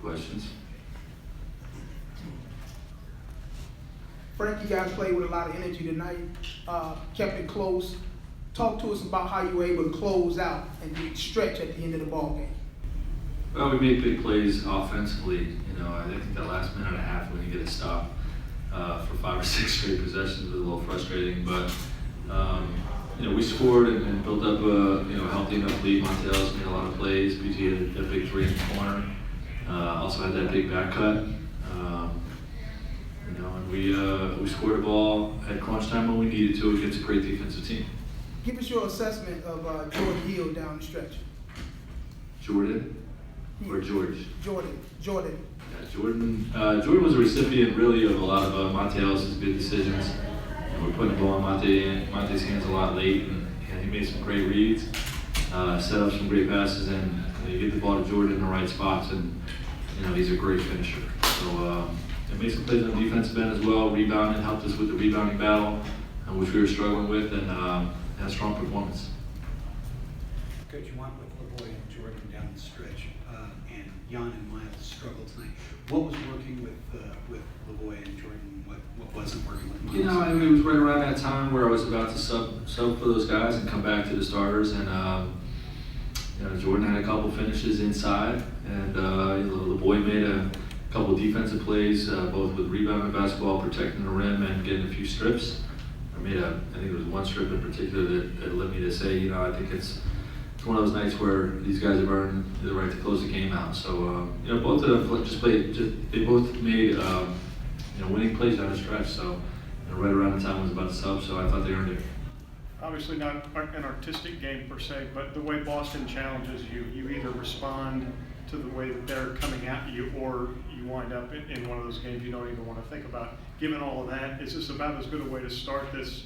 Questions? Frank, you guys played with a lot of energy tonight, kept it close. Talk to us about how you were able to close out and stretch at the end of the ball game. Well, we made big plays offensively. I think that last minute and a half when you get a stop for 5 or 6 straight possessions was a little frustrating. But we scored and built up a healthy enough lead. Montiel's made a lot of plays. BG had that big 3 in the corner. Also had that big back cut. And we scored a ball at crunch time when we needed to against a great defensive team. Give us your assessment of Jordan Hill down the stretch. Jordan or George? Jordan. Yeah, Jordan was a recipient really of a lot of Montiel's good decisions. We're putting the ball in Monte's hands a lot late, and he made some great reads, set up some great passes, and you get the ball to Jordan in the right spots, and he's a great finisher. So it made some plays on the defensive end as well. Rebounded, helped us with the rebounding battle, which we were struggling with, and had a strong performance. Coach, you want with LeBoy and Jordan down the stretch, and Jan and Miles struggled tonight. What was working with LeBoy and Jordan? What wasn't working with Miles? It was right around that time where I was about to sub for those guys and come back to the starters, and Jordan had a couple finishes inside, and LeBoy made a couple defensive plays, both with rebounding basketball, protecting the rim, and getting a few strips. I think it was one strip in particular that led me to say, I think it's one of those nights where these guys have earned the right to close the game out. So, both of them they both made, winning plays down the stretch. So, right around the time I was about to sub, so I thought they earned it. Obviously not an artistic game per se, but the way Boston challenges you, you either respond to the way that they're coming at you, or you wind up in one of those games you don't even want to think about. Given all of that, is this about as good a way to start this,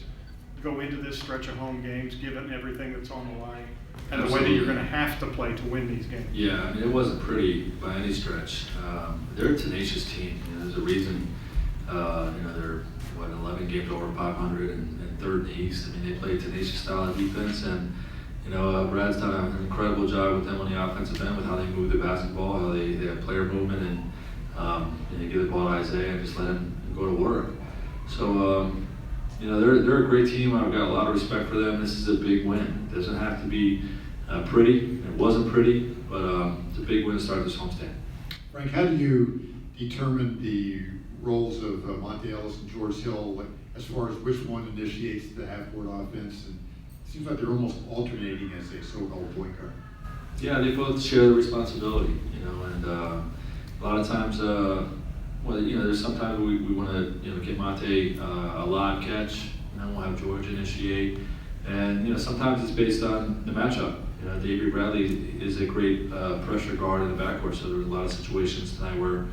go into this stretch of home games, given everything that's on the line, and the way that you're going to have to play to win these games? Yeah, it wasn't pretty by any stretch. They're a tenacious team. There's a reason, they're 11 games over 500 and third in the East. They play a tenacious style of defense, and Brad's done an incredible job with them on the offensive end with how they move the basketball, how they have player movement, and they give the ball to Isaiah and just let him go to work. So, they're a great team. I've got a lot of respect for them. This is a big win. It doesn't have to be pretty. It wasn't pretty, but it's a big win to start this homestand. Frank, how do you determine the roles of Monte Ellis and George Hill as far as which one initiates the half-court offense? And it seems like they're almost alternating as a so-called point guard. Yeah, they both share the responsibility, and a lot of times, there's sometimes we want to, get Monte a live catch, and then we'll have George initiate, and sometimes it's based on the matchup. Avery Bradley is a great pressure guard in the backcourt, so there were a lot of situations tonight where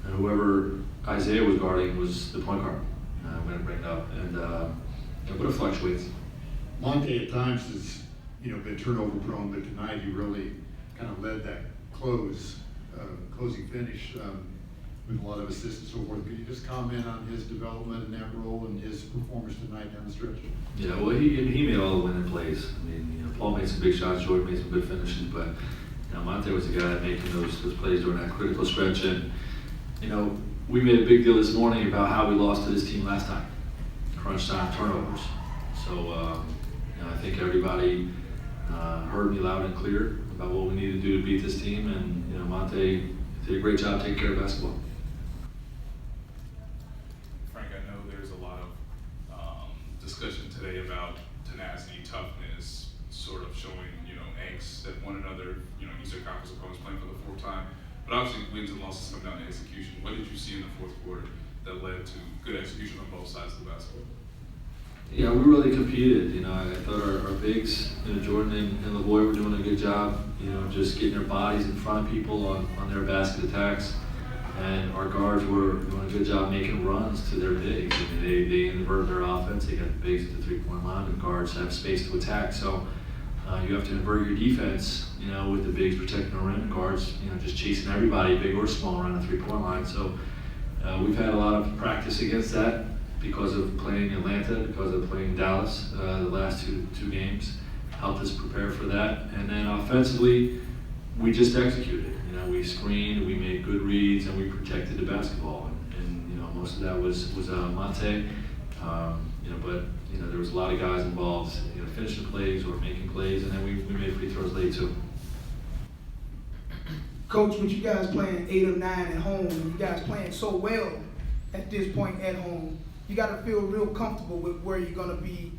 whoever Isaiah was guarding was the point guard. I'm going to bring it up, and but it fluctuates. Monte at times has, been turnover prone, but tonight he really kind of led that closing finish with a lot of assists and so forth. Could you just comment on his development in that role and his performance tonight down the stretch? Yeah, well, he made all the winning plays. Paul made some big shots, Jordan made some good finishes, but Monte was the guy making those plays during that critical stretch. And we made a big deal this morning about how we lost to this team last time, crunch time turnovers. So I think everybody heard me loud and clear about what we need to do to beat this team, and Monte did a great job taking care of basketball. Frank, I know there's a lot of discussion today about tenacity, toughness, sort of showing angst at one another. Eastern Conference opponents playing for the 4th time, but obviously wins and losses come down to execution. What did you see in the 4th quarter that led to good execution on both sides of the basketball? Yeah, we really competed. I thought our bigs, Jordan and LeBoy were doing a good job, just getting their bodies in front of people on their basket attacks. And our guards were doing a good job making runs to their bigs. They inverted their offense. They got the bigs at the three-point line, and guards have space to attack. So you have to invert your defense, with the bigs protecting the rim, guards, just chasing everybody, big or small, around the three-point line. So we've had a lot of practice against that, because of playing Atlanta, because of playing Dallas the last two games, helped us prepare for that. And then offensively, we just executed. we screened, we made good reads, and we protected the basketball. And you know, most of that was Monte. You know, but you know, there was a lot of guys involved, you know, finishing plays or making plays, and then we made free throws late too. Coach, with you guys playing 8 or 9 at home, and you guys playing so well at this point at home, you got to feel real comfortable with where you're going to be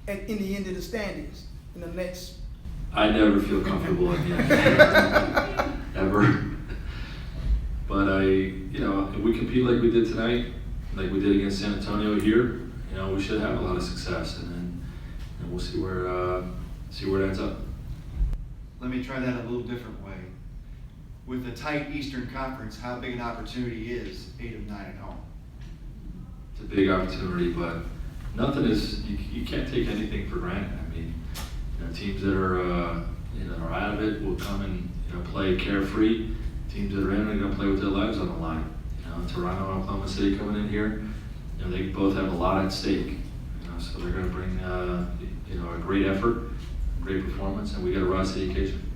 in the end of the standings in the next. I never feel comfortable in the end, ever. But you know, if we compete like we did tonight, like we did against San Antonio here, you know, we should have a lot of success, and then we'll see where it ends up. Let me try that a little different way. With the tight Eastern Conference, how big an opportunity is 8 of 9 at home? It's a big opportunity, but nothing is. You can't take anything for granted. I mean, you know, teams that are you know, are out of it will come and, you know, play carefree. Teams that are in are going to play with their lives on the line. You know, Toronto and Oklahoma City coming in here, you know, they both have a lot at stake. You know, so they're going to bring you know, a great effort, great performance, and we got to rise to the occasion.